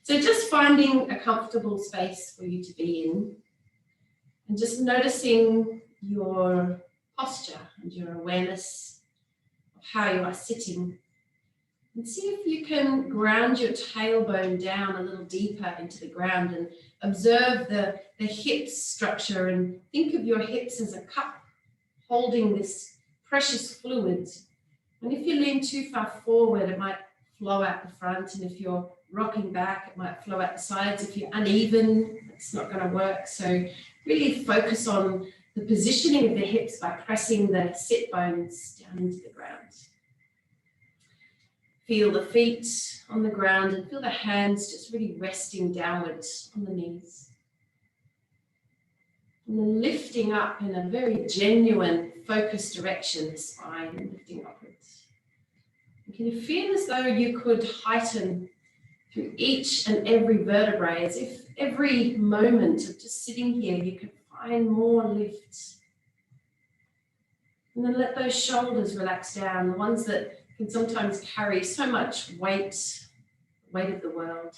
So just finding a comfortable space for you to be in and just noticing your posture and your awareness of how you are sitting. And see if you can ground your tailbone down a little deeper into the ground and observe the hip structure, and think of your hips as a cup holding this precious fluid. And if you lean too far forward, it might flow out the front. And if you're rocking back, it might flow out the sides. If you're uneven, it's not going to work. So really focus on the positioning of the hips by pressing the sit bones down into the ground. Feel the feet on the ground and feel the hands just really resting downwards on the knees. And then lifting up in a very genuine, focused direction, the spine lifting upwards. And can you feel as though you could heighten through each and every vertebrae, as if every moment of just sitting here, you could find more lift. And then let those shoulders relax down, the ones that can sometimes carry so much weight of the world.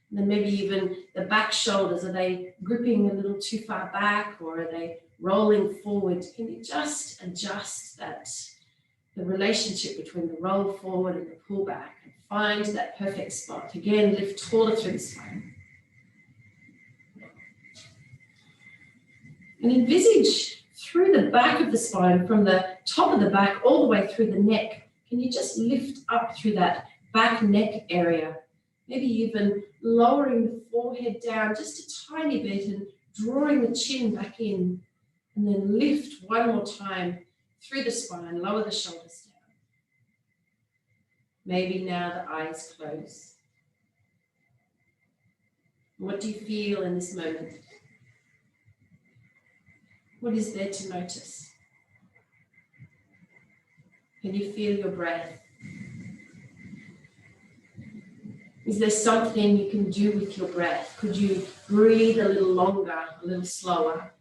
And then maybe even the back shoulders, are they gripping a little too far back, or are they rolling forward? Can you just adjust the relationship between the roll forward and the pull back, and find that perfect spot? Again, lift taller through the spine. And envisage through the back of the spine, from the top of the back all the way through the neck. Can you just lift up through that back neck area? Maybe even lowering the forehead down just a tiny bit and drawing the chin back in. And then lift one more time through the spine, lower the shoulders down. Maybe now the eyes close. What do you feel in this moment? What is there to notice? Can you feel your breath? Is there something you can do with your breath? Could you breathe a little longer, a little slower?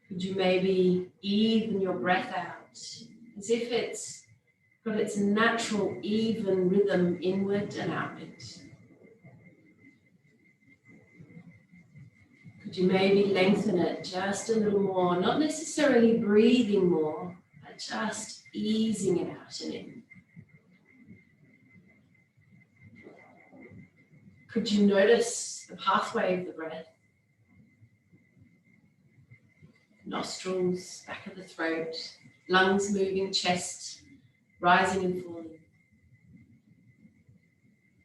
Could you maybe even your breath out, as if it's got its natural, even rhythm inward and outward? Could you maybe lengthen it just a little more, not necessarily breathing more, but just easing it out and in? Could you notice the pathway of the breath? Nostrils, back of the throat, lungs moving, chest rising and falling.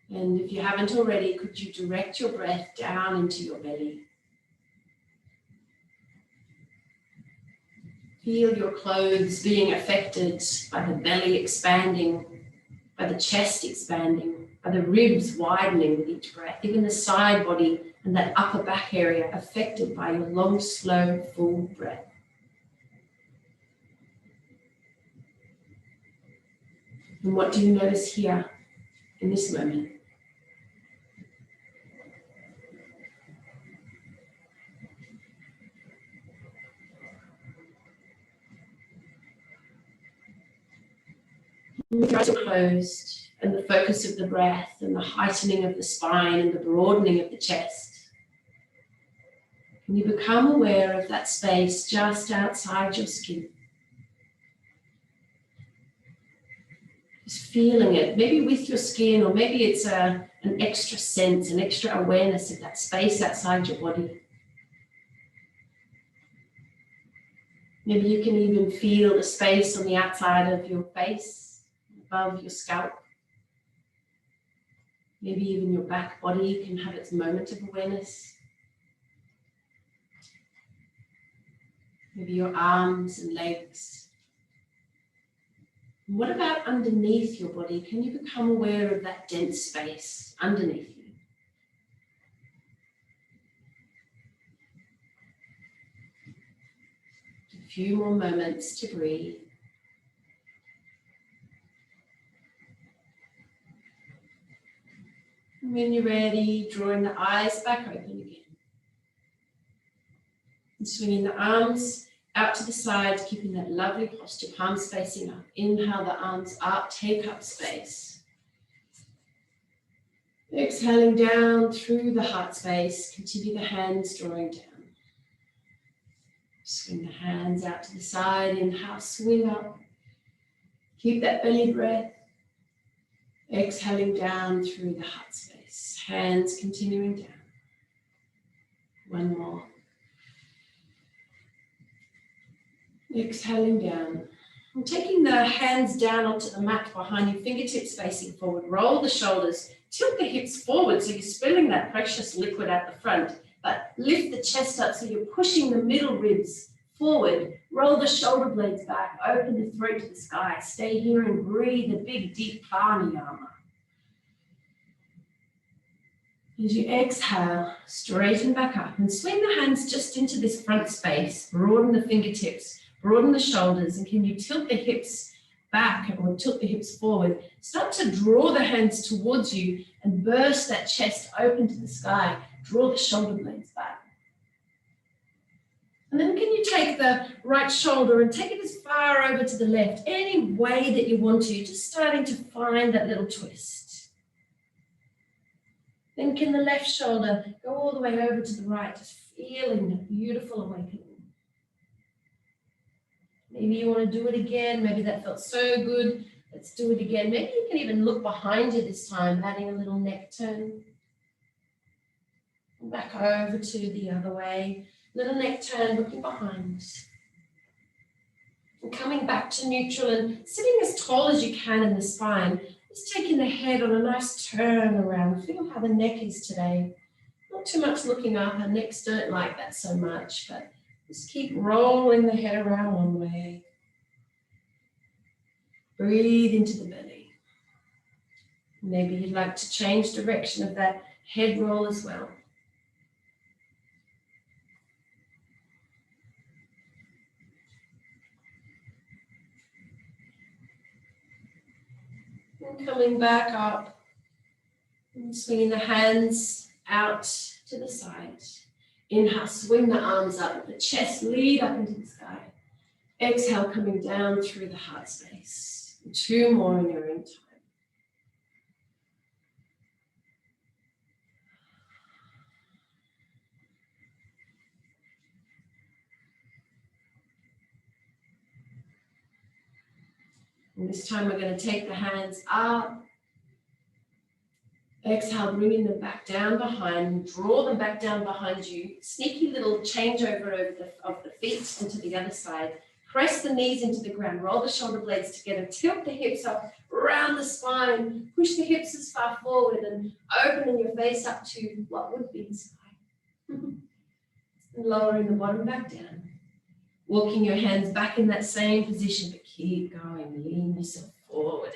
And if you haven't already, could you direct your breath down into your belly? Feel your clothes being affected by the belly expanding, by the chest expanding, by the ribs widening with each breath, even the side body and that upper back area affected by your long, slow, full breath. And what do you notice here in this moment? With your eyes closed, and the focus of the breath and the heightening of the spine and the broadening of the chest, can you become aware of that space just outside your skin? Just feeling it, maybe with your skin, or maybe it's an extra sense, an extra awareness of that space outside your body. Maybe you can even feel the space on the outside of your face, above your scalp. Maybe even your back body can have its moment of awareness. Maybe your arms and legs. And what about underneath your body? Can you become aware of that dense space underneath you? A few more moments to breathe. And when you're ready, drawing the eyes back open again. And swinging the arms out to the side, keeping that lovely posture, palms facing up. Inhale the arms up, take up space. Exhaling down through the heart space. Continue the hands drawing down. Swing the hands out to the side. Inhale, swing up. Keep that belly breath. Exhaling down through the heart space. Hands continuing down. One more. Exhaling down. And taking the hands down onto the mat behind you, fingertips facing forward. Roll the shoulders. Tilt the hips forward so you're spilling that precious liquid out the front. But lift the chest up so you're pushing the middle ribs forward. Roll the shoulder blades back. Open the throat to the sky. Stay here and breathe a big, deep pranayama. As you exhale, straighten back up and swing the hands just into this front space. Broaden the fingertips, broaden the shoulders, and can you tilt the hips back or tilt the hips forward? Start to draw the hands towards you and burst that chest open to the sky. Draw the shoulder blades back. And then can you take the right shoulder and take it as far over to the left, any way that you want to, just starting to find that little twist. Then can the left shoulder go all the way over to the right, just feeling that beautiful awakening. Maybe you want to do it again. Maybe that felt so good. Let's do it again. Maybe you can even look behind you this time, adding a little neck turn. And back over to the other way. Little neck turn, looking behind. And coming back to neutral and sitting as tall as you can in the spine. Just taking the head on a nice turn around. Feel how the neck is today. Not too much looking up. Our necks don't like that so much, but just keep rolling the head around one way. Breathe into the belly. Maybe you'd like to change direction of that head roll as well. And coming back up, and swinging the hands out to the side. Inhale, swing the arms up, the chest lead up into the sky. Exhale, coming down through the heart space. 2 more in your own time. And this time we're going to take the hands up. Exhale, bringing them back down behind. Draw them back down behind you. Sneaky little changeover of the feet into the other side. Press the knees into the ground. Roll the shoulder blades together. Tilt the hips up, round the spine. Push the hips as far forward and opening your face up to what would be the sky. And lowering the bottom back down. Walking your hands back in that same position, but keep going. Lean yourself forward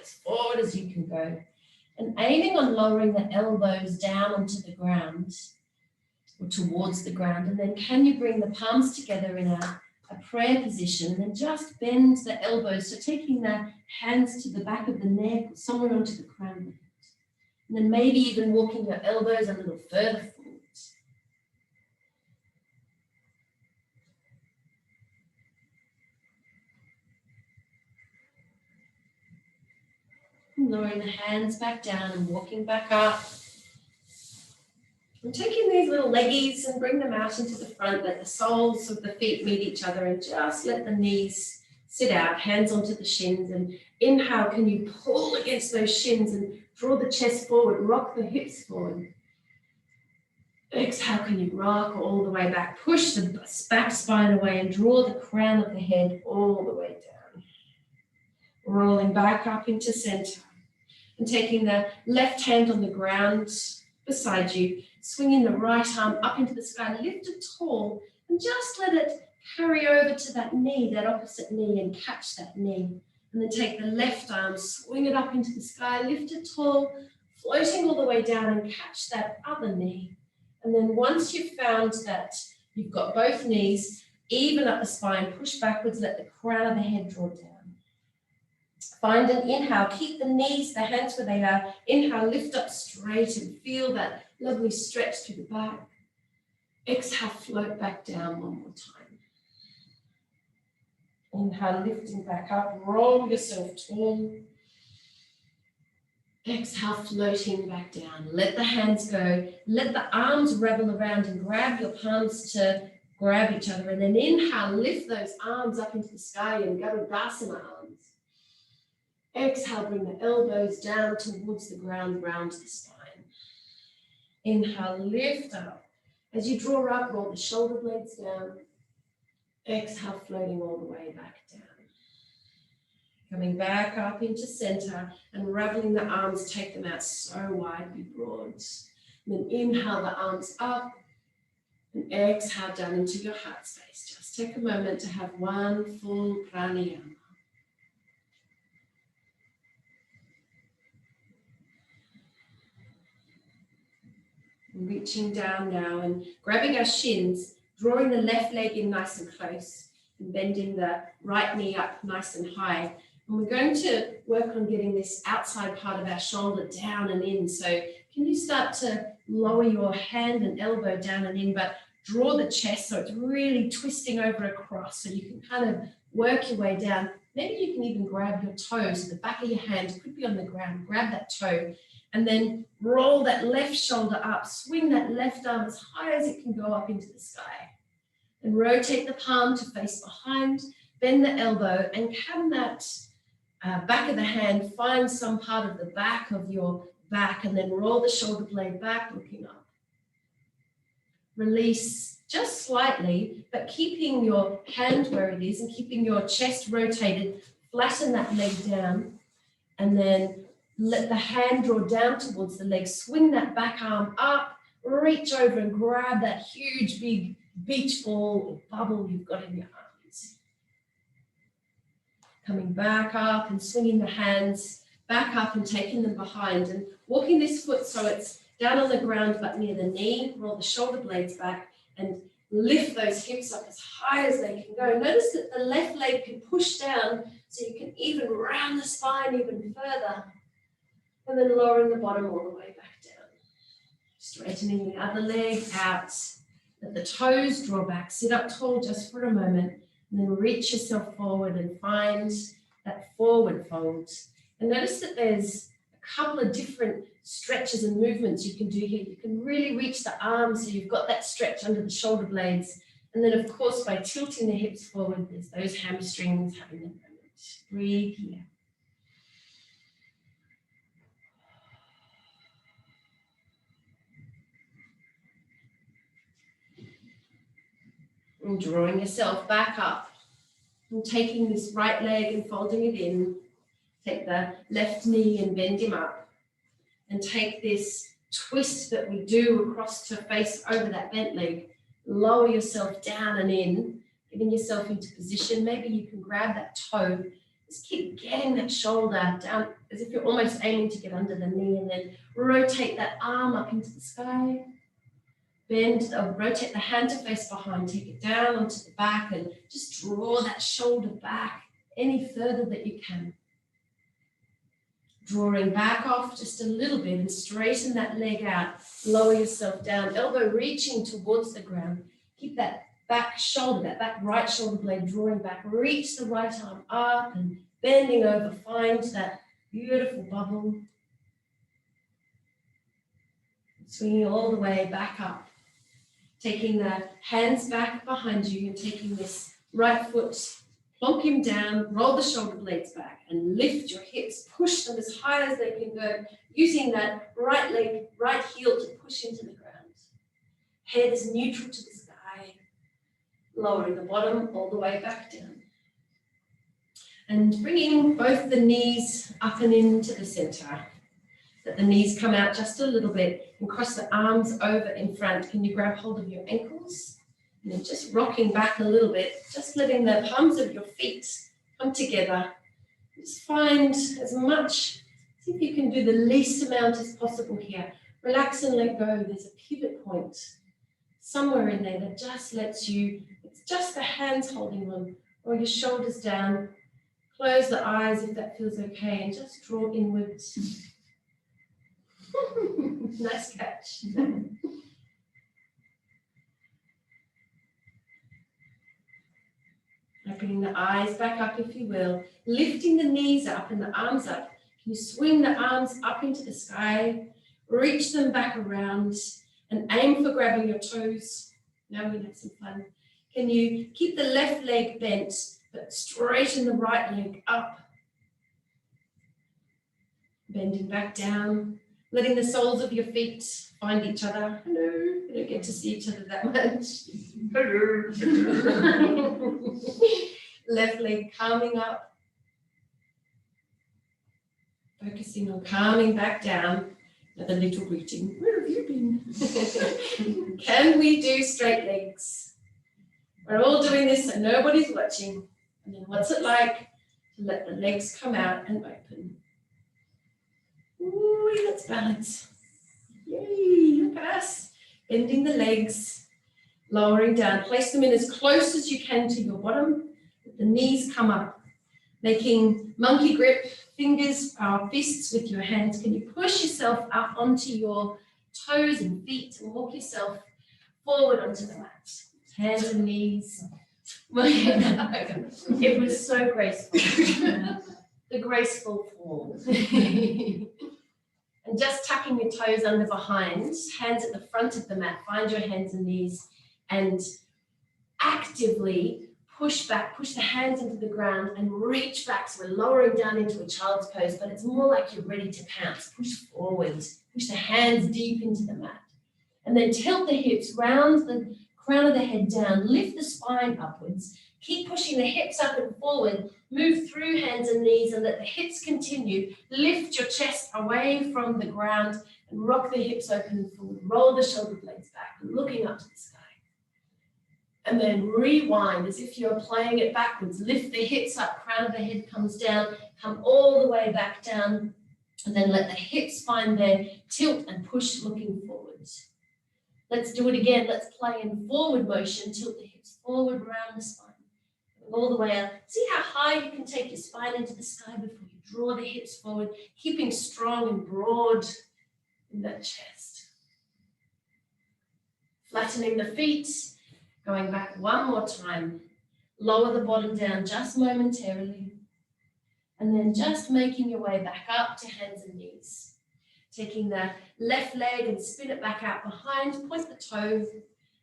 as you can go. And aiming on lowering the elbows down onto the ground or towards the ground. And then can you bring the palms together in a prayer position and then just bend the elbows. So taking the hands to the back of the neck or somewhere onto the crown of the head. And then maybe even walking your elbows a little further forward. Lowering the hands back down and walking back up. And taking these little leggies and bring them out into the front. Let the soles of the feet meet each other and just let the knees sit out, hands onto the shins. And inhale, can you pull against those shins and draw the chest forward, rock the hips forward. Exhale, can you rock all the way back. Push the back spine away and draw the crown of the head all the way down. Rolling back up into center. And taking the left hand on the ground beside you, swinging the right arm up into the sky, lift it tall, and just let it carry over to that knee, that opposite knee, and catch that knee. And then take the left arm, swing it up into the sky, lift it tall, floating all the way down and catch that other knee. And then once you've found that you've got both knees, even up the spine, push backwards, let the crown of the head draw down. Find an inhale, keep the knees, the hands where they are. Inhale, lift up straight and feel that lovely stretch through the back. Exhale, float back down one more time. Inhale, lifting back up, roll yourself tall. Exhale, floating back down. Let the hands go. Let the arms ravel around and grab your palms to grab each other. And then inhale, lift those arms up into the sky and Garudasana arms. Exhale, bring the elbows down towards the ground, round the spine. Inhale, lift up. As you draw up, roll the shoulder blades down. Exhale, floating all the way back down. Coming back up into center and unraveling the arms, take them out so wide, be broad. And then inhale the arms up and exhale down into your heart space. Just take a moment to have one full pranayama. Reaching down now and grabbing our shins, drawing the left leg in nice and close and bending the right knee up nice and high. And we're going to work on getting this outside part of our shoulder down and in. So can you start to lower your hand and elbow down and in, but draw the chest so it's really twisting over across so you can kind of work your way down. Maybe you can even grab your toes. The back of your hand could be on the ground. Grab that toe and then roll that left shoulder up. Swing that left arm as high as it can go up into the sky. And rotate the palm to face behind. Bend the elbow and can that back of the hand find some part of the back of your back and then roll the shoulder blade back, looking up. Release just slightly, but keeping your hand where it is and keeping your chest rotated. Flatten that leg down and then let the hand draw down towards the leg. Swing that back arm up, reach over and grab that huge big beach ball or bubble you've got in your arms. Coming back up and swinging the hands back up and taking them behind and walking this foot so it's down on the ground but near the knee. Roll the shoulder blades back and lift those hips up as high as they can go. Notice that the left leg can push down so you can even round the spine even further. And then lowering the bottom all the way back down. Straightening the other leg out. Let the toes draw back. Sit up tall just for a moment. And then reach yourself forward and find that forward fold. And notice that there's a couple of different stretches and movements you can do here. You can really reach the arms so you've got that stretch under the shoulder blades. And then, of course, by tilting the hips forward, there's those hamstrings having a moment. Breathe here. And drawing yourself back up and taking this right leg and folding it in. Take the left knee and bend him up. And take this twist that we do across to face over that bent leg. Lower yourself down and in, getting yourself into position. Maybe you can grab that toe. Just keep getting that shoulder down as if you're almost aiming to get under the knee, and then rotate that arm up into the sky. Bend, rotate the hand to face behind, take it down onto the back and just draw that shoulder back any further that you can. Drawing back off just a little bit and straighten that leg out. Lower yourself down, elbow reaching towards the ground. Keep that back shoulder, that back right shoulder blade drawing back. Reach the right arm up and bending over. Find that beautiful bubble. Swinging all the way back up. Taking the hands back behind you and taking this right foot, plonk him down, roll the shoulder blades back and lift your hips, push them as high as they can go, using that right leg, right heel to push into the ground. Head is neutral to the sky, lowering the bottom all the way back down. And bringing both the knees up and into the center. Let the knees come out just a little bit and cross the arms over in front. Can you grab hold of your ankles? And then just rocking back a little bit, just letting the palms of your feet come together. Just find as much, see if you can do the least amount as possible here. Relax and let go. There's a pivot point somewhere in there that just lets you, it's just the hands holding on, or your shoulders down. Close the eyes if that feels okay and just draw inwards. Nice catch. Opening the eyes back up if you will, lifting the knees up and the arms up, You swing the arms up into the sky, reach them back around, and aim for grabbing your toes. Now we're going to have some fun. Can you keep the left leg bent, but straighten the right leg up? Bending back down, letting the soles of your feet find each other. Hello, you don't get to see each other that much. Hello. Left leg calming up. Focusing on calming back down. Another little greeting. Where have you been? Can we do straight legs? We're all doing this so nobody's watching. And then what's it like to let the legs come out and open? Ooh, let's balance. Yay, look at us. Bending the legs, lowering down. Place them in as close as you can to your bottom. Let the knees come up. Making monkey grip, fingers, fists with your hands. Can you push yourself up onto your toes and feet and walk yourself forward onto the mat? Hands and knees. It was so graceful. The graceful fall. And just tucking your toes under behind, hands at the front of the mat. Find your hands and knees and actively push back, push the hands into the ground and reach back. So we're lowering down into a child's pose, but it's more like you're ready to pounce. Push forward, push the hands deep into the mat. And then tilt the hips, round the crown of the head down, lift the spine upwards, keep pushing the hips up and forward, move through hands and knees and let the hips continue. Lift your chest away from the ground and rock the hips open and forward. Roll the shoulder blades back, looking up to the sky. And then rewind as if you're playing it backwards. Lift the hips up, crown of the head comes down, come all the way back down, and then let the hips find their tilt and push looking forwards. Let's do it again. Let's play in forward motion. Tilt the hips forward, round the spine. All the way up. See how high you can take your spine into the sky before you draw the hips forward, keeping strong and broad in that chest. Flattening the feet, going back one more time. Lower the bottom down just momentarily. And then just making your way back up to hands and knees. Taking the left leg and spin it back out behind, point the toe,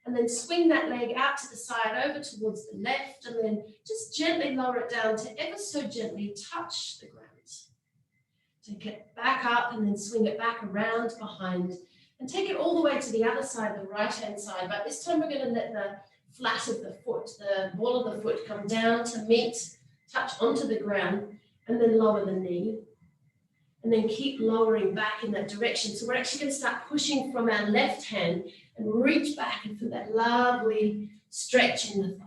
and then swing that leg out to the side over towards the left, and then just gently lower it down to ever so gently touch the ground. Take it back up and then swing it back around behind, and take it all the way to the other side, the right-hand side. But this time we're going to let the flat of the foot, the ball of the foot come down to meet, touch onto the ground, and then lower the knee. And then keep lowering back in that direction. So we're actually going to start pushing from our left hand and reach back and feel that lovely stretch in the thigh.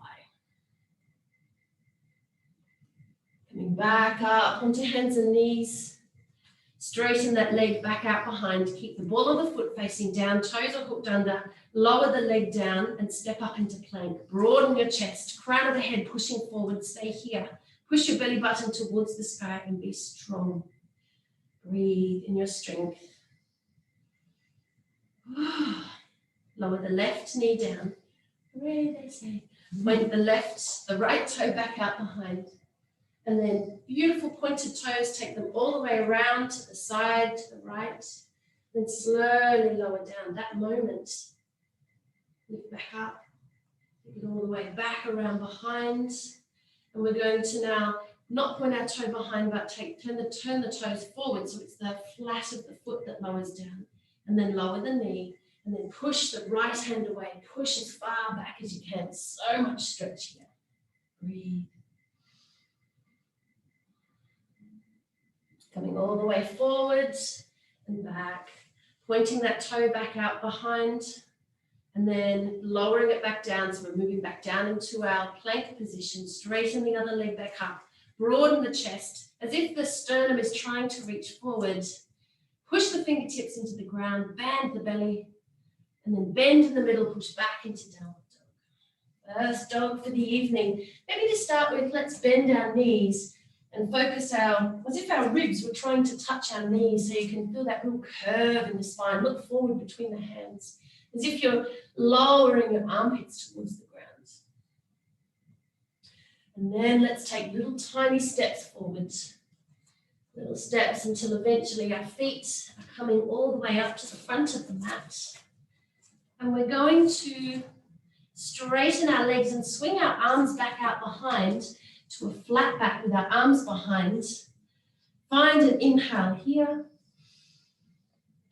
Coming back up onto hands and knees. Straighten that leg back out behind. Keep the ball of the foot facing down, toes are hooked under. Lower the leg down and step up into plank. Broaden your chest, crown of the head pushing forward. Stay here. Push your belly button towards the sky and be strong. Breathe in your strength. Lower the left knee down. Hooray, they say. Point the right toe back out behind. And then beautiful pointed toes, take them all the way around to the side, to the right. Then slowly lower down. That moment, lift back up. Take it all the way back around behind. And we're going to now not point our toe behind, but turn the toes forward, so it's the flat of the foot that lowers down. And then lower the knee, and then push the right hand away. Push as far back as you can. So much stretch here. Breathe. Coming all the way forward and back. Pointing that toe back out behind, and then lowering it back down. So we're moving back down into our plank position. Straighten the other leg back up. Broaden the chest as if the sternum is trying to reach forward. Push the fingertips into the ground, bend the belly, and then bend in the middle, push back into downward dog. First dog for the evening. Maybe to start with, let's bend our knees and focus as if our ribs were trying to touch our knees, so you can feel that little curve in the spine. Look forward between the hands, as if you're lowering your armpits towards the ground. And then let's take little tiny steps forward. Little steps until eventually our feet are coming all the way up to the front of the mat. And we're going to straighten our legs and swing our arms back out behind to a flat back with our arms behind. Find an inhale here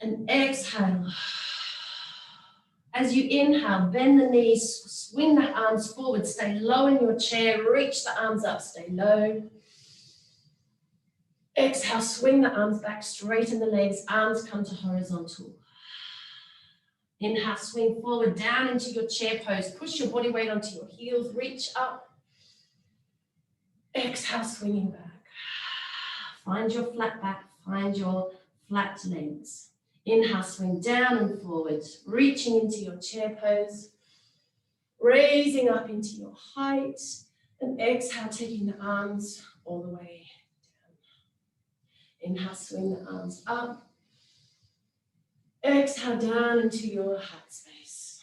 and exhale. As you inhale, bend the knees, swing the arms forward, stay low in your chair, reach the arms up, stay low. Exhale, swing the arms back, straighten the legs, arms come to horizontal. Inhale, swing forward, down into your chair pose. Push your body weight onto your heels, reach up. Exhale, swinging back. Find your flat back, find your flat legs. Inhale, swing down and forward, reaching into your chair pose. Raising up into your height. And exhale, taking the arms all the way down. Inhale, swing the arms up. Exhale down into your heart space.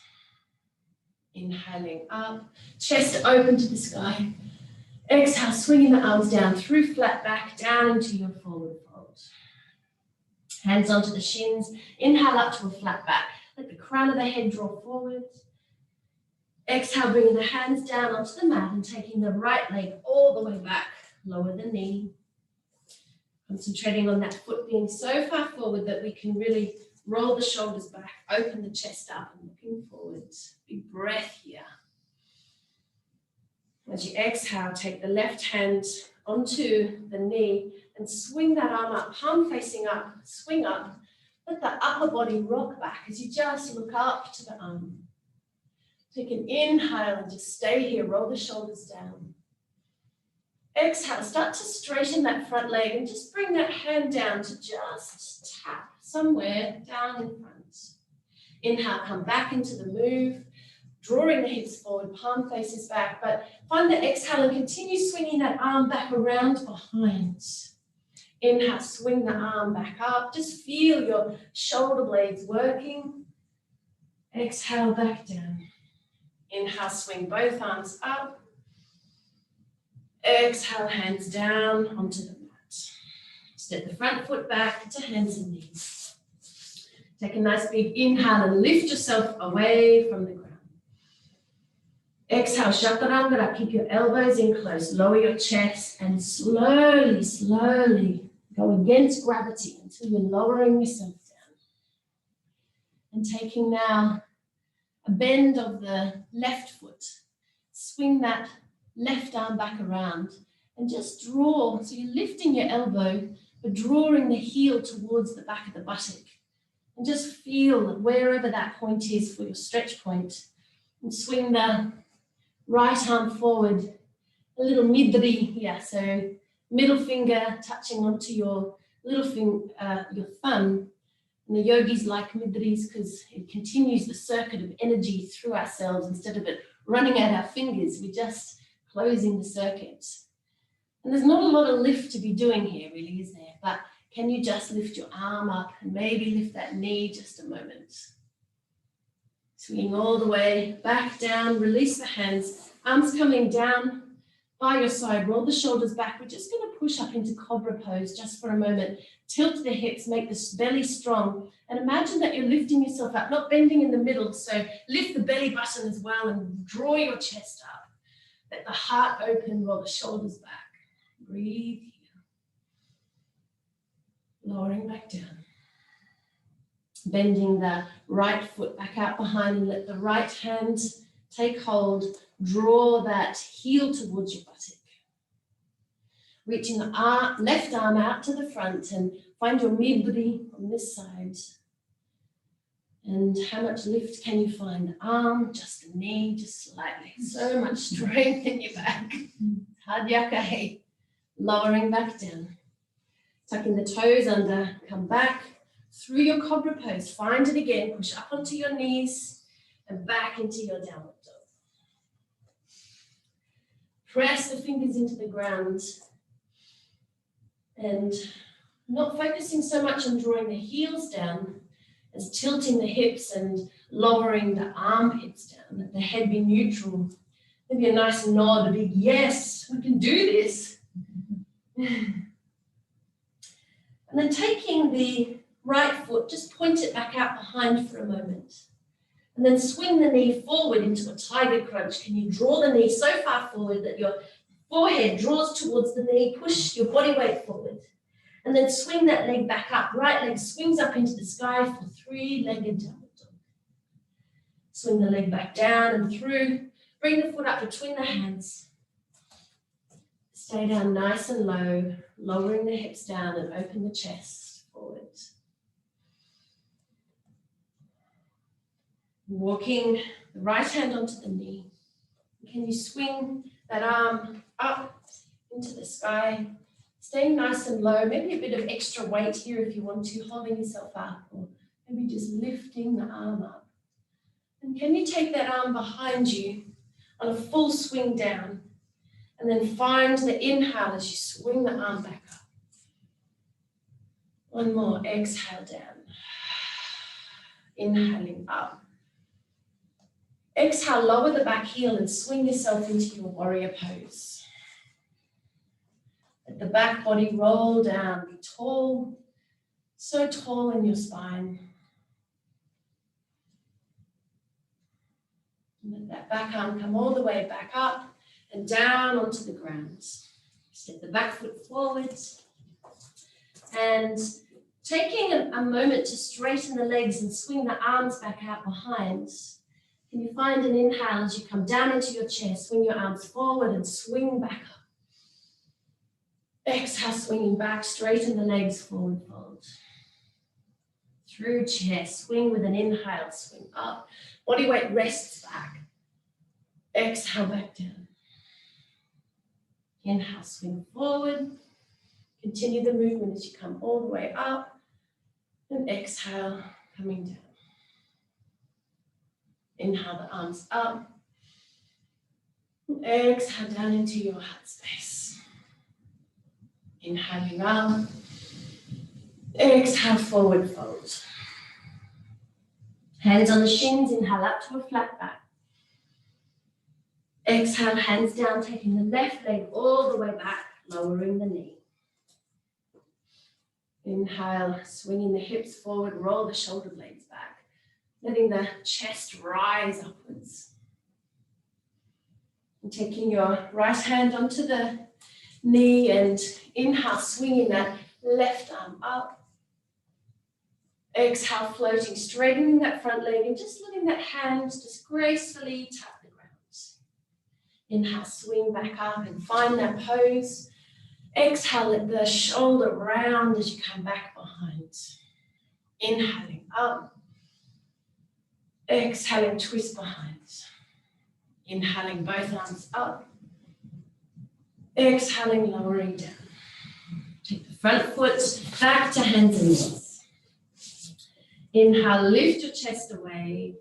Inhaling up, chest open to the sky. Exhale, swinging the arms down through flat back, down into your forward fold. Hands onto the shins. Inhale up to a flat back. Let the crown of the head draw forward. Exhale, bringing the hands down onto the mat and taking the right leg all the way back. Lower the knee. Concentrating on that foot being so far forward that we can really roll the shoulders back, open the chest up and looking forward. Big breath here. As you exhale, take the left hand onto the knee and swing that arm up, palm facing up, swing up. Let the upper body rock back as you just look up to the arm. Take an inhale and just stay here, roll the shoulders down. Exhale, start to straighten that front leg and just bring that hand down to just tap somewhere down in front. Inhale, come back into the move, drawing the hips forward, palm faces back, but find the exhale and continue swinging that arm back around behind. Inhale, swing the arm back up. Just feel your shoulder blades working. Exhale, back down. Inhale, swing both arms up. Exhale, hands down onto the mat. Step the front foot back to hands and knees. Take a nice big inhale and lift yourself away from the ground. Exhale, chaturanga, keep your elbows in close, lower your chest and slowly, slowly go against gravity until you're lowering yourself down. And taking now a bend of the left foot, swing that left arm back around and just draw. So you're lifting your elbow, but drawing the heel towards the back of the buttock. And just feel wherever that point is for your stretch point. And swing the right arm forward, a little midri here. So middle finger touching onto your little finger, your thumb. And the yogis like midris because it continues the circuit of energy through ourselves instead of it running at our fingers. We're just closing the circuit. And there's not a lot of lift to be doing here, really, is there? But can you just lift your arm up and maybe lift that knee just a moment? Swinging all the way back down, release the hands, arms coming down by your side, roll the shoulders back. We're just going to push up into cobra pose just for a moment. Tilt the hips, make the belly strong, and imagine that you're lifting yourself up, not bending in the middle. So lift the belly button as well and draw your chest up. Let the heart open, roll the shoulders back. Breathe here. Lowering back down. Bending the right foot back out behind and let the right hand take hold. Draw that heel towards your buttock. Reaching the left arm out to the front and find your midri on this side. And how much lift can you find? The arm, just the knee, just slightly. So much strength in your back. Hadyakahe. Lowering back down. Tucking the toes under, come back through your cobra pose. Find it again, push up onto your knees and back into your downward dog. Press the fingers into the ground and not focusing so much on drawing the heels down as tilting the hips and lowering the armpits down. Let the head be neutral. Maybe a nice nod, a big yes, we can do this. And then taking the right foot, just point it back out behind for a moment. And then swing the knee forward into a tiger crunch. Can you draw the knee so far forward that your forehead draws towards the knee, push your body weight forward. And then swing that leg back up. Right leg swings up into the sky for three-legged downward dog. Swing the leg back down and through. Bring the foot up between the hands. Stay down nice and low, lowering the hips down and open the chest forward. Walking the right hand onto the knee. Can you swing that arm up into the sky? Staying nice and low, maybe a bit of extra weight here if you want to, holding yourself up, or maybe just lifting the arm up. And can you take that arm behind you on a full swing down, and then find the inhale as you swing the arm back up. One more, exhale down. Inhaling up. Exhale, lower the back heel and swing yourself into your warrior pose. Let the back body roll down, be tall, so tall in your spine. And let that back arm come all the way back up and down onto the ground. Step the back foot forward. And taking a moment to straighten the legs and swing the arms back out behind. Can you find an inhale as you come down into your chair, swing your arms forward and swing back up. Exhale, swinging back, straighten the legs, forward fold. Through chair, swing with an inhale, swing up. Body weight rests back. Exhale, back down. Inhale, swing forward. Continue the movement as you come all the way up. And exhale, coming down. Inhale the arms up. And exhale down into your heart space. Inhaling up. Exhale, forward fold. Hands on the shins, inhale up to a flat back. Exhale, hands down, taking the left leg all the way back, lowering the knee. Inhale, swinging the hips forward, roll the shoulder blades back, letting the chest rise upwards. And taking your right hand onto the knee and inhale, swinging that left arm up. Exhale, floating, straightening that front leg and just letting that hand just gracefully tap the ground. Inhale, swing back up and find that pose. Exhale, let the shoulder round as you come back behind. Inhaling up. Exhaling, twist behind. Inhaling, both arms up. Exhaling, lowering down. Take the front foot back to hands and knees. Inhale, lift your chest away.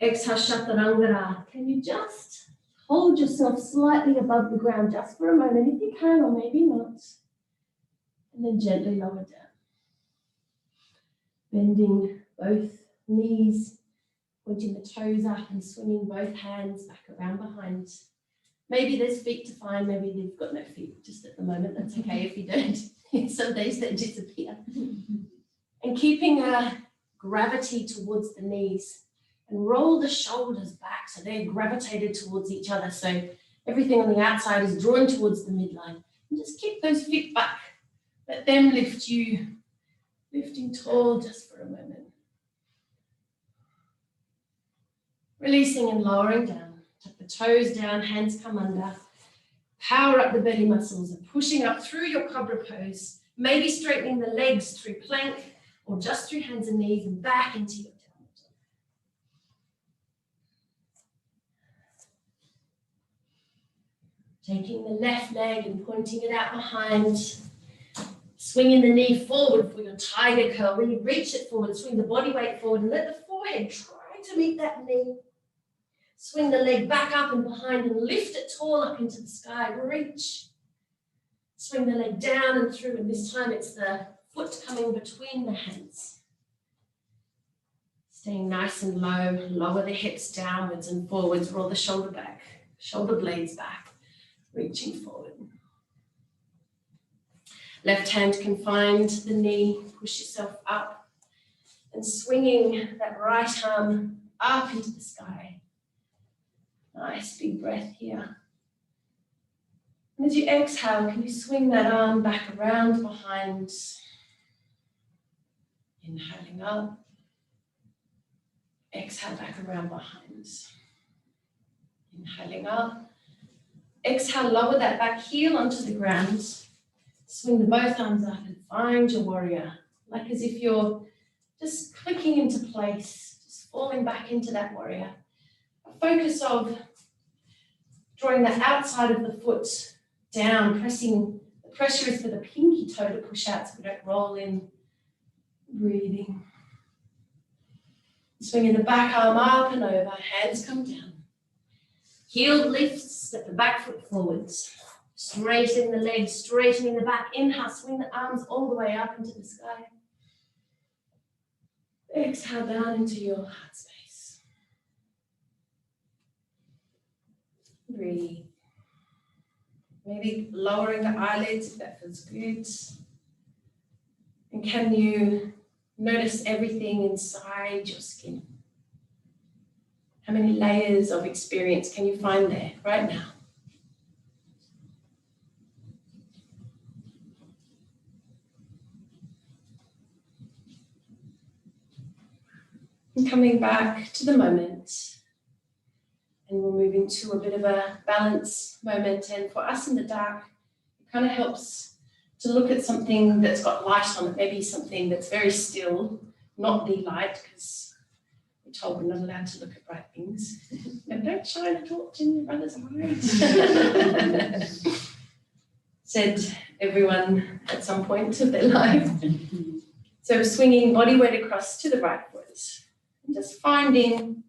Exhale, chaturanga. Can you just hold yourself slightly above the ground just for a moment, if you can, or maybe not. And then gently lower down. Bending both knees, pointing the toes up and swinging both hands back around behind. Maybe there's feet to find, maybe they've got no feet just at the moment. That's okay if you don't. Some days they disappear. And keeping gravity towards the knees. And roll the shoulders back so they're gravitated towards each other. So everything on the outside is drawn towards the midline. And just keep those feet back. Let them lift you, lifting tall just for a moment. Releasing and lowering down. Tuck the toes down, hands come under. Power up the belly muscles and pushing up through your cobra pose. Maybe straightening the legs through plank or just through hands and knees and back into your taking the left leg and pointing it out behind. Swinging the knee forward for your tiger curl. Really reach it forward, swing the body weight forward and let the forehead try to meet that knee. Swing the leg back up and behind and lift it tall up into the sky. Reach. Swing the leg down and through, and this time it's the foot coming between the hands. Staying nice and low, lower the hips downwards and forwards, roll the shoulder back, shoulder blades back. Reaching forward. Left hand can find the knee, push yourself up, and swinging that right arm up into the sky. Nice big breath here. And as you exhale, can you swing that arm back around behind? Inhaling up. Exhale back around behind. Inhaling up. Exhale, lower that back heel onto the ground. Swing the both arms up and find your warrior. Like as if you're just clicking into place, just falling back into that warrior. A focus of drawing the outside of the foot down, pressing. The pressure is for the pinky toe to push out so we don't roll in. Breathing. Swinging the back arm up and over, hands come down. Heel lifts, step the back foot forwards. Straightening the legs, straightening the back. Inhale, swing the arms all the way up into the sky. Exhale down into your heart space. Breathe. Maybe lowering the eyelids if that feels good. And can you notice everything inside your skin? How many layers of experience can you find there right now? And coming back to the moment, and we'll move into a bit of a balance moment. And for us in the dark, it kind of helps to look at something that's got light on it, maybe something that's very still, not the light, because we're told we're not allowed to look at bright things. And don't shine a torch in your brother's eyes. Said everyone at some point of their life. So swinging body weight across to the right foot. And just finding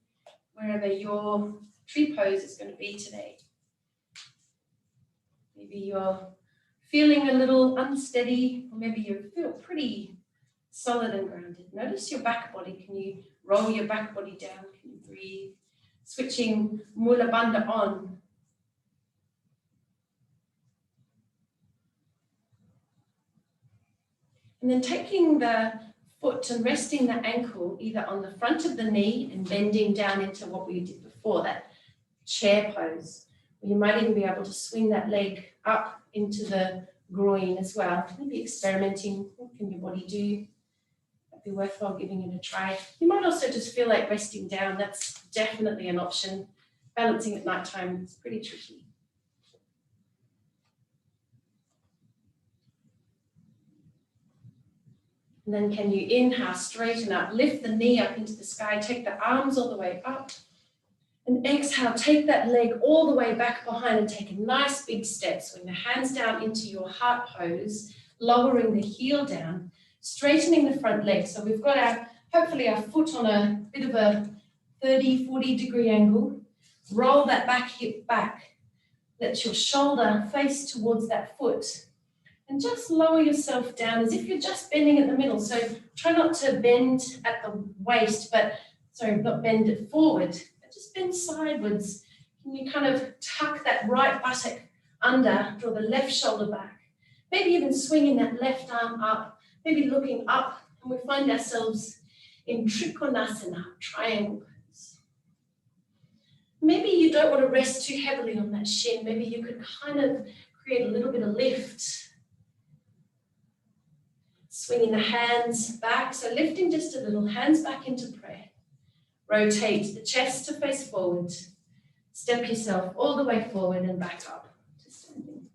wherever your tree pose is going to be today. Maybe you're feeling a little unsteady, or maybe you feel pretty solid and grounded. Notice your back body. Can you roll your back body down? Can you breathe? Switching Mula Bandha on. And then taking the foot and resting the ankle either on the front of the knee and bending down into what we did before, that chair pose. Or you might even be able to swing that leg up into the groin as well. Maybe experimenting. What can your body do? That'd be worthwhile giving it a try. You might also just feel like resting down. That's definitely an option. Balancing at nighttime is pretty tricky. And then can you inhale, straighten up, lift the knee up into the sky, take the arms all the way up. And exhale, take that leg all the way back behind and take a nice big step. Swing the hands down into your heart pose, lowering the heel down, straightening the front leg. So we've got hopefully our foot on a bit of a 30, 40 degree angle. Roll that back hip back. Let your shoulder face towards that foot. And just lower yourself down as if you're just bending at the middle. So try not to bend at the waist, not bend it forward, but just bend sideways. Can you kind of tuck that right buttock under, draw the left shoulder back. Maybe even swinging that left arm up, maybe looking up, and we find ourselves in Trikonasana, triangle pose. Maybe you don't want to rest too heavily on that shin. Maybe you could kind of create a little bit of lift. Swinging the hands back, so lifting just a little, hands back into prayer. Rotate the chest to face forward. Step yourself all the way forward and back up to standing.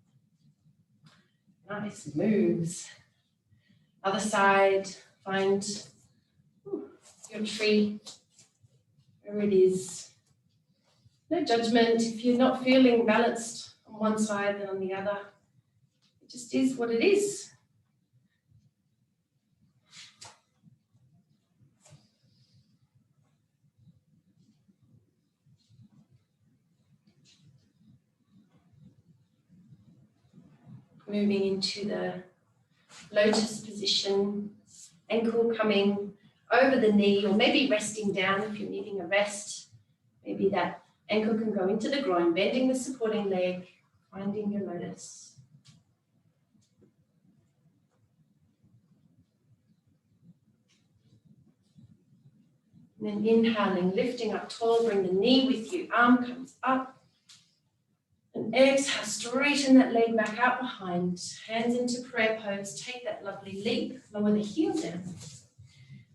Nice moves. Other side, find your tree, where it is. No judgment. If you're not feeling balanced on one side than on the other, it just is what it is. Moving into the lotus position, ankle coming over the knee, or maybe resting down if you're needing a rest. Maybe that ankle can go into the groin, bending the supporting leg, finding your lotus. And then inhaling, lifting up tall, bring the knee with you, arm comes up. And exhale, straighten that leg back out behind, hands into prayer pose, take that lovely leap, lower the heel down.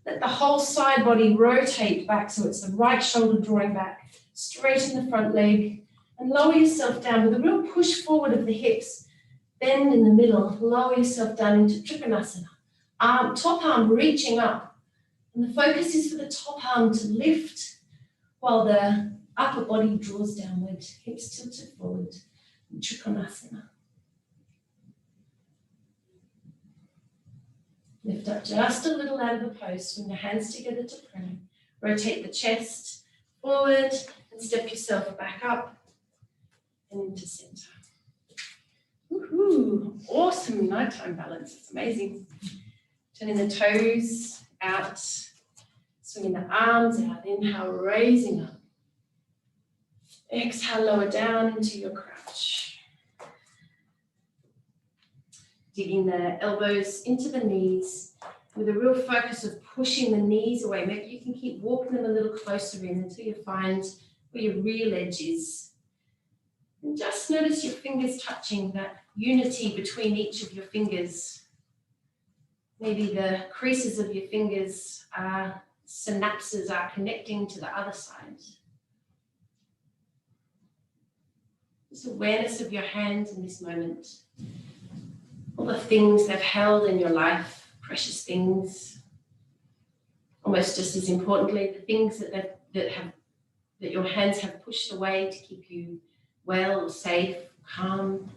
Let the whole side body rotate back so it's the right shoulder drawing back, straighten the front leg, and lower yourself down with a real push forward of the hips. Bend in the middle, lower yourself down into Trikonasana. Top arm reaching up, and the focus is for the top arm to lift while the upper body draws downward, hips tilted forward, Trikonasana. Lift up just a little out of the pose, swing the hands together to pray. Rotate the chest forward and step yourself back up and into center. Woohoo! Awesome nighttime balance, it's amazing. Turning the toes out, swinging the arms out, inhale, raising up. Exhale, lower down into your crouch. Digging the elbows into the knees with a real focus of pushing the knees away. Maybe you can keep walking them a little closer in until you find where your real edge is. And just notice your fingers touching, that unity between each of your fingers. Maybe the creases of your fingers are synapses are connecting to the other side. Just awareness of your hands in this moment. All the things they've held in your life, precious things. Almost just as importantly, the things that your hands have pushed away to keep you well, safe, calm.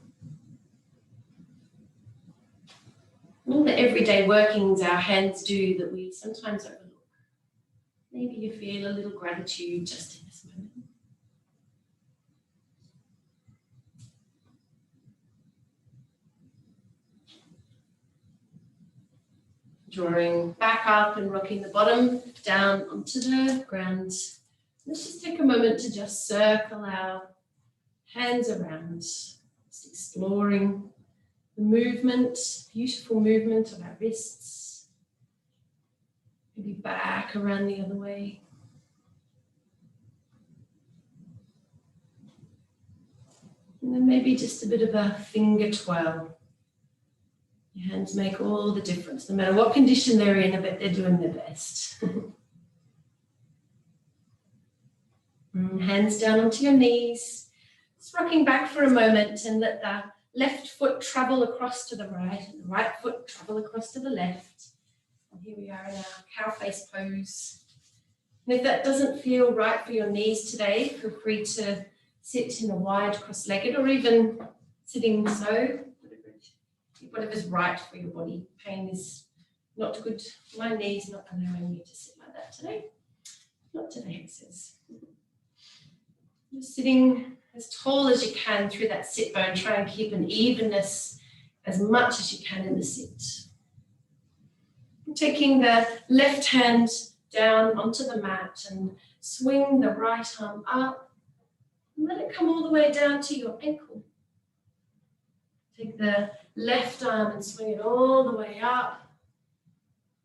All the everyday workings our hands do that we sometimes overlook. Maybe you feel a little gratitude just in this moment. Drawing back up and rocking the bottom down onto the ground. Let's just take a moment to just circle our hands around, just exploring the movement, beautiful movement of our wrists. Maybe back around the other way. And then maybe just a bit of a finger twirl. Your hands make all the difference. No matter what condition they're in, I bet they're doing their best. Hands down onto your knees. Just rocking back for a moment and let the left foot travel across to the right and the right foot travel across to the left. And here we are in our cow face pose. And if that doesn't feel right for your knees today, feel free to sit in a wide cross-legged or even sitting so, whatever's right for your body. Pain is not good. My knee's not allowing me to sit like that today. Not today, it says. Just sitting as tall as you can through that sit bone. Try and keep an evenness as much as you can in the sit. And taking the left hand down onto the mat and swing the right arm up. And let it come all the way down to your ankle. Take the left arm and swing it all the way up.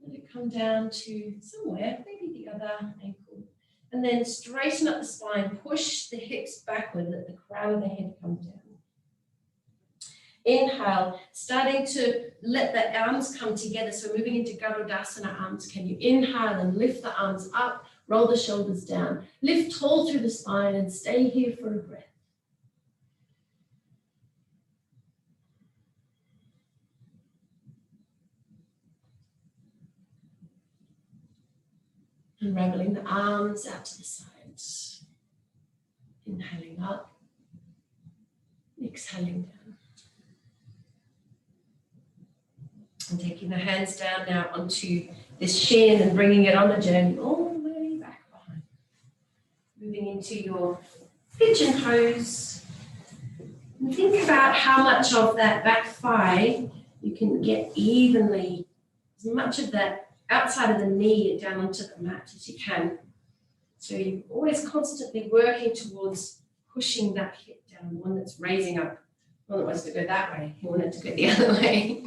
Let it come down to somewhere, maybe the other ankle. And then straighten up the spine, push the hips backward, let the crown of the head come down. Inhale, starting to let the arms come together. So moving into Garudasana arms. Can you inhale and lift the arms up, roll the shoulders down, lift tall through the spine and stay here for a breath. Unraveling the arms out to the sides. Inhaling up, exhaling down. And taking the hands down now onto this shin and bringing it on a journey all the way back behind. Moving into your pigeon pose. And think about how much of that back thigh you can get evenly, as much of that outside of the knee down onto the mat as you can. So you're always constantly working towards pushing that hip down, the one that's raising up. One that wants to go that way, you want it to go the other way.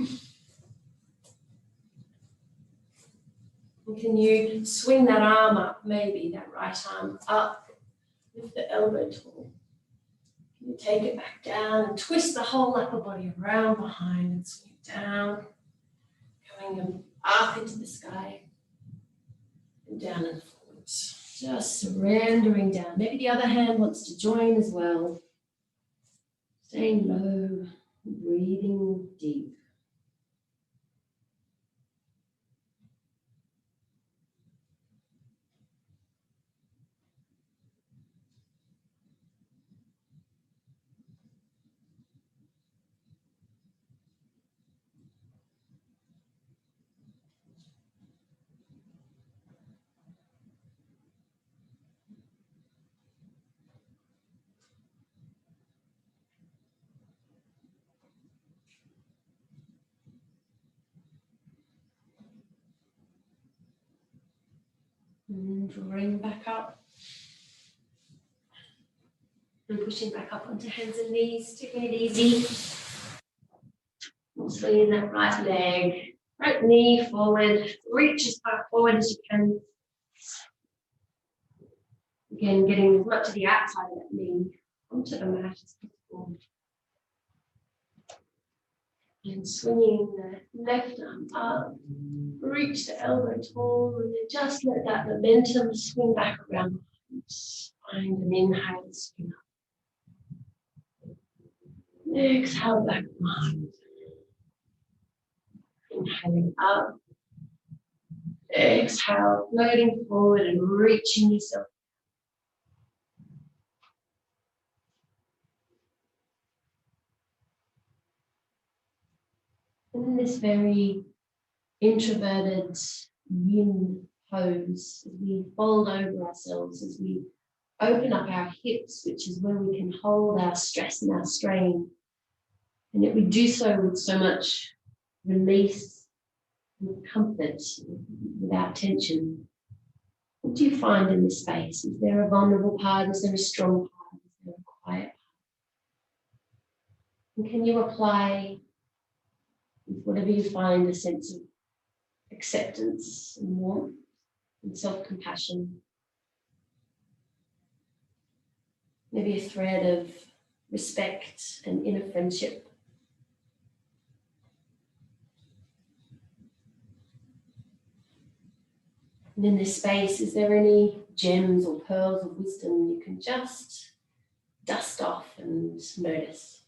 And And can you swing that arm up, maybe that right arm up, lift the elbow tall. Can you take it back down and twist the whole upper body around behind and swing it down, coming up into the sky and down and forwards. Just surrendering down. Maybe the other hand wants to join as well. Staying low, breathing deep. And drawing back up. And pushing back up onto hands and knees, taking it easy. Swinging that right leg, right knee forward, reach as far forward as you can. Again, getting as much of the outside of that knee onto the mat as possible. And swinging the left arm up, reach the elbow tall, and then just let that momentum swing back around. Find an inhale, swing up. Exhale back behind. Inhaling up. Exhale, floating forward and reaching yourself. In this very introverted yin pose, as we fold over ourselves, as we open up our hips, which is where we can hold our stress and our strain, and yet we do so with so much release and comfort, without tension. What do you find in this space? Is there a vulnerable part? Is there a strong part? Is there a quiet part? And can you apply, with whatever you find, a sense of acceptance and warmth and self-compassion? Maybe a thread of respect and inner friendship. And in this space, is there any gems or pearls of wisdom you can just dust off and notice?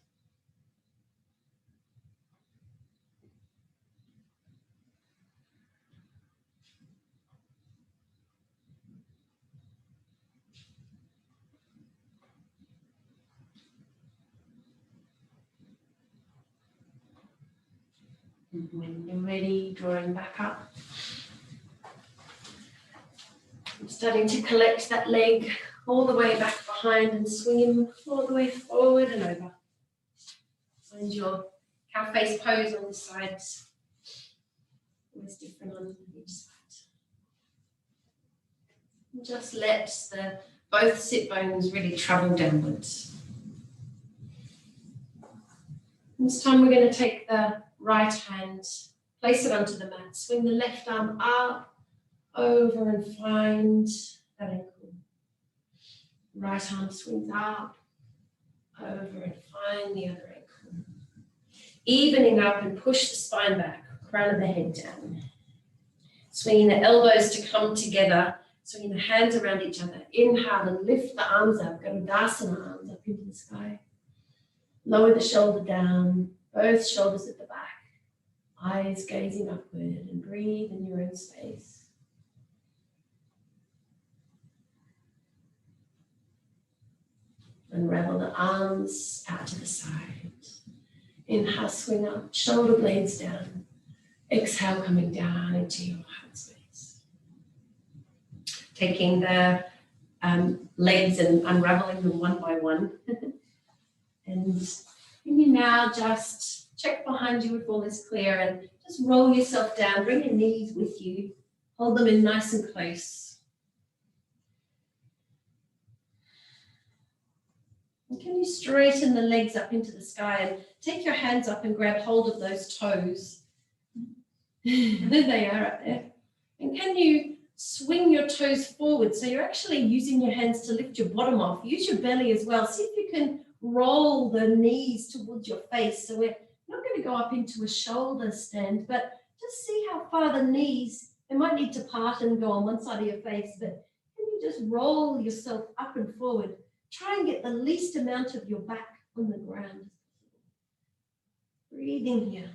And when you're ready, drawing back up. I'm starting to collect that leg all the way back behind and swing him all the way forward and over. Find your cow face pose on the sides. Always different on each side. And just let both sit bones really travel downwards. This time we're going to take the right hand, place it onto the mat, swing the left arm up, over and find that ankle. Right arm swings up, over and find the other ankle. Evening up and push the spine back, crown of the head down. Swinging the elbows to come together, swinging the hands around each other. Inhale and lift the arms up, Garudasana arms up into the sky. Lower the shoulder down, both shoulders at the back. Eyes gazing upward and breathe in your own space. Unravel the arms out to the side. Inhale, swing up, shoulder blades down. Exhale, coming down into your heart space. Taking the legs and unraveling them one by one. And you now just check behind you if all is clear and just roll yourself down. Bring your knees with you. Hold them in nice and close. And can you straighten the legs up into the sky and take your hands up and grab hold of those toes? There they are up there. And can you swing your toes forward? So you're actually using your hands to lift your bottom off. Use your belly as well. See if you can roll the knees towards your face. So we're not going to go up into a shoulder stand, but just see how far the knees, they might need to part and go on one side of your face, but can you just roll yourself up and forward? Try and get the least amount of your back on the ground. Breathing here.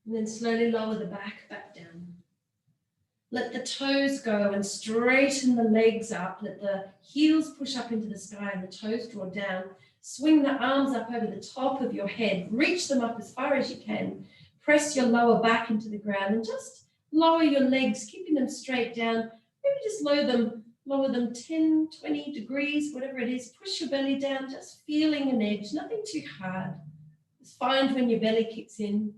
And then slowly lower the back down. Let the toes go and straighten the legs up. Let the heels push up into the sky and the toes draw down. Swing the arms up over the top of your head. Reach them up as far as you can. Press your lower back into the ground and just lower your legs, keeping them straight down. Maybe just lower them 10, 20 degrees, whatever it is. Push your belly down, just feeling an edge, nothing too hard. Just find when your belly kicks in.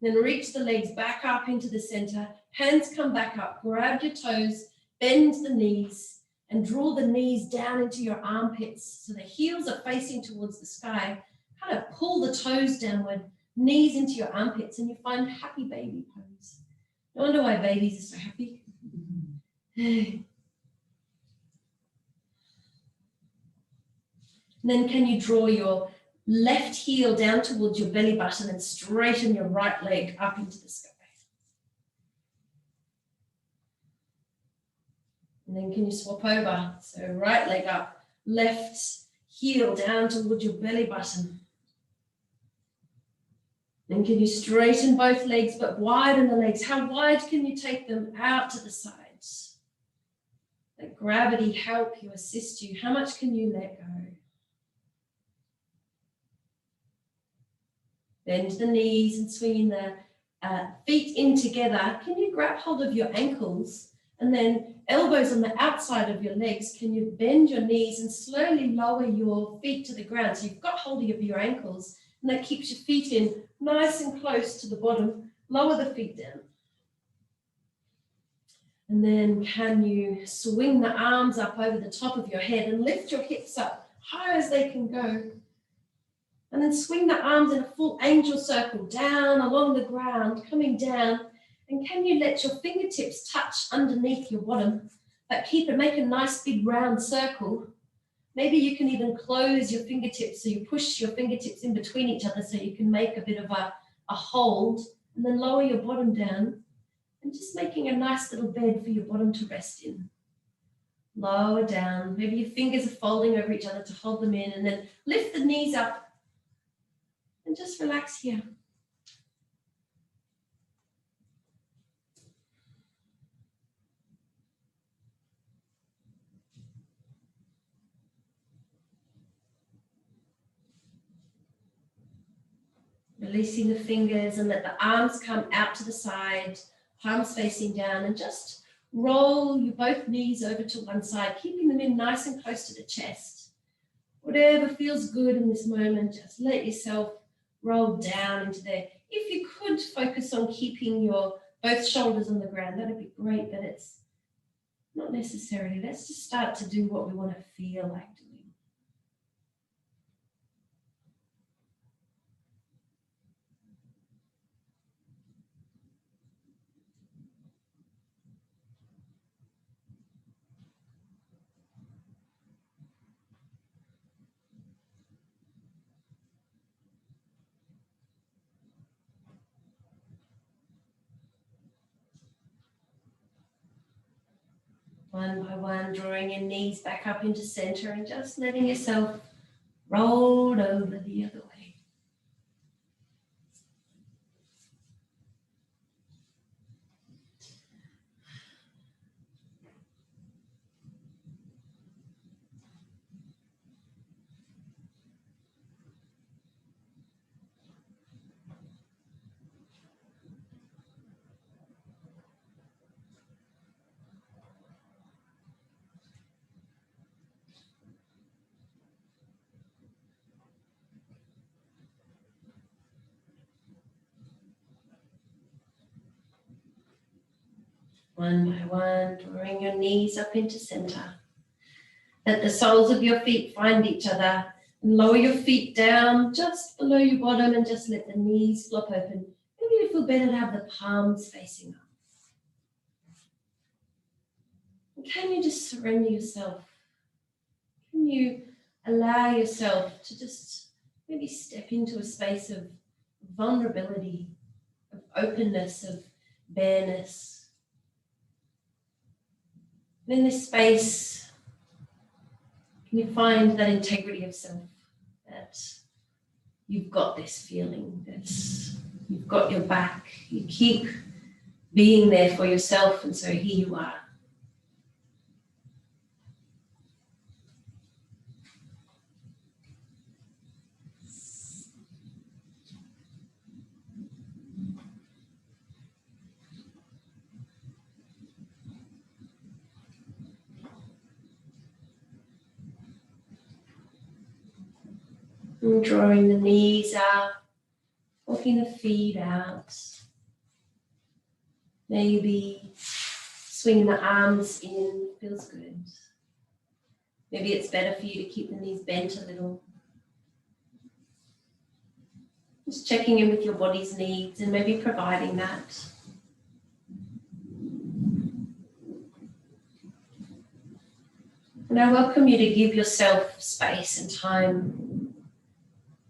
Then reach the legs back up into the center. Hands come back up. Grab your toes, bend the knees, and draw the knees down into your armpits. So the heels are facing towards the sky. Kind of pull the toes downward, knees into your armpits, and you find happy baby pose. No wonder why babies are so happy. And then can you draw your left heel down towards your belly button and straighten your right leg up into the sky. And then can you swap over? So right leg up, left heel down towards your belly button. Then can you straighten both legs but widen the legs? How wide can you take them out to the sides? Let gravity help you, assist you. How much can you let go? Bend the knees and swinging the feet in together. Can you grab hold of your ankles and then elbows on the outside of your legs? Can you bend your knees and slowly lower your feet to the ground? So you've got hold of your ankles and that keeps your feet in nice and close to the bottom. Lower the feet down. And then can you swing the arms up over the top of your head and lift your hips up high as they can go. And then swing the arms in a full angel circle down along the ground, coming down. And can you let your fingertips touch underneath your bottom, but make a nice big round circle. Maybe you can even close your fingertips, so you push your fingertips in between each other so you can make a bit of a hold, and then lower your bottom down and just making a nice little bed for your bottom to rest in. Lower down, maybe your fingers are folding over each other to hold them in, and then lift the knees up and just relax here. Releasing the fingers and let the arms come out to the side, palms facing down, and just roll your both knees over to one side, keeping them in nice and close to the chest. Whatever feels good in this moment, just let yourself roll down into there. If you could focus on keeping your both shoulders on the ground, that'd be great, but it's not necessarily. Let's just start to do what we want to feel like doing. One by one, drawing your knees back up into center and just letting yourself roll over the other way. One by one, drawing your knees up into center. Let the soles of your feet find each other. And lower your feet down just below your bottom and just let the knees flop open. Maybe it feel better to have the palms facing up. And can you just surrender yourself? Can you allow yourself to just maybe step into a space of vulnerability, of openness, of bareness? And in this space, can you find that integrity of self, that you've got this feeling, that you've got your back, you keep being there for yourself, and so here you are. And drawing the knees out, walking the feet out. Maybe swinging the arms in feels good. Maybe it's better for you to keep the knees bent a little. Just checking in with your body's needs and maybe providing that. And I welcome you to give yourself space and time.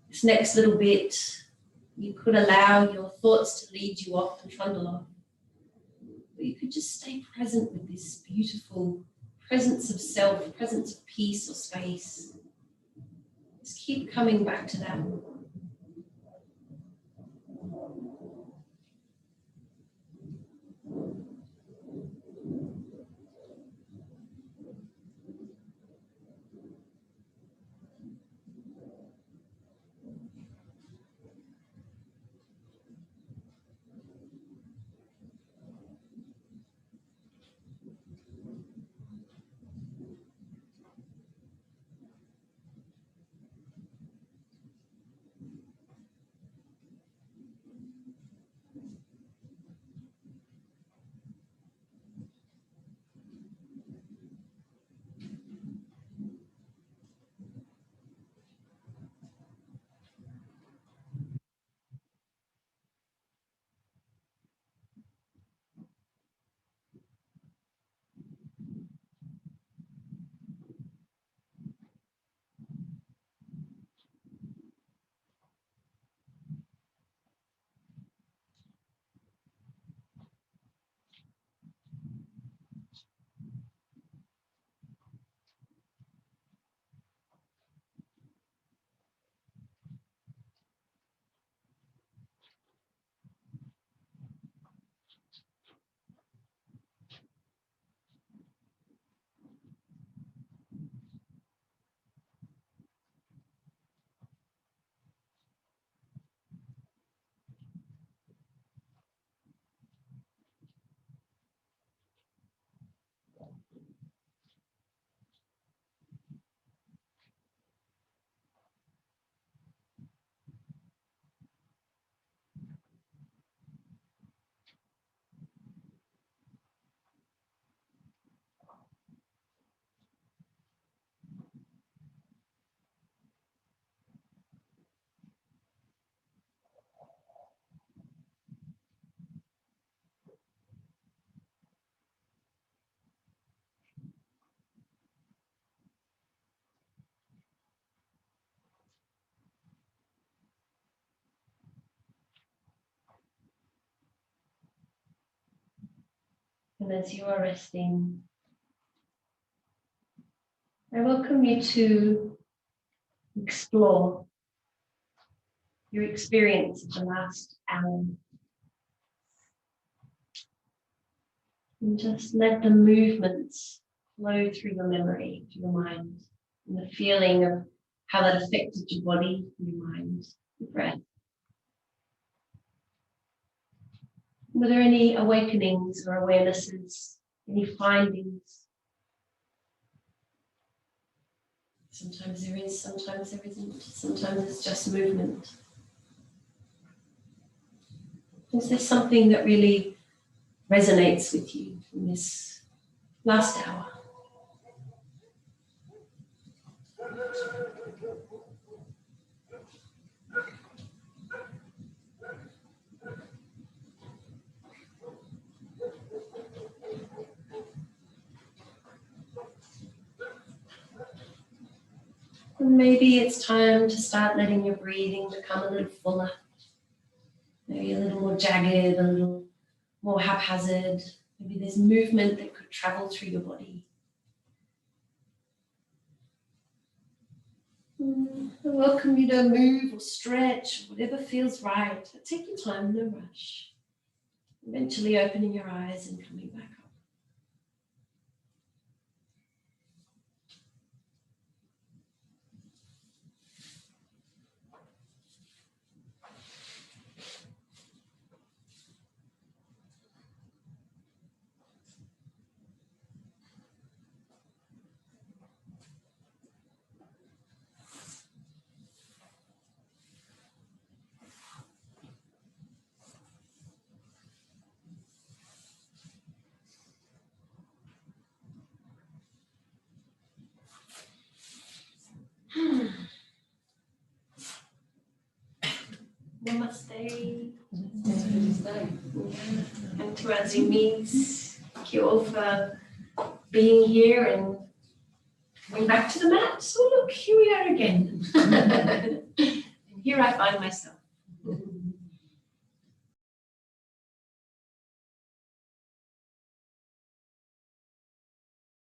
This next little bit, you could allow your thoughts to lead you off and trundle off. Or you could just stay present with this beautiful presence of self, presence of peace or space. Just keep coming back to that. And as you are resting, I welcome you to explore your experience of the last hour. And just let the movements flow through your memory, through your mind, and the feeling of how that affected your body, your mind, your breath. Were there any awakenings or awarenesses, any findings? Sometimes there is, sometimes there isn't. Sometimes it's just movement. Is there something that really resonates with you from this last hour? And maybe it's time to start letting your breathing become a little fuller. Maybe a little more jagged, a little more haphazard. Maybe there's movement that could travel through your body. I welcome you to move or stretch, whatever feels right. But take your time, no rush. Eventually opening your eyes and coming back up. Namaste. And to our Zoomies, thank you all for being here and coming back to the mat. So look, here we are again. And here I find myself.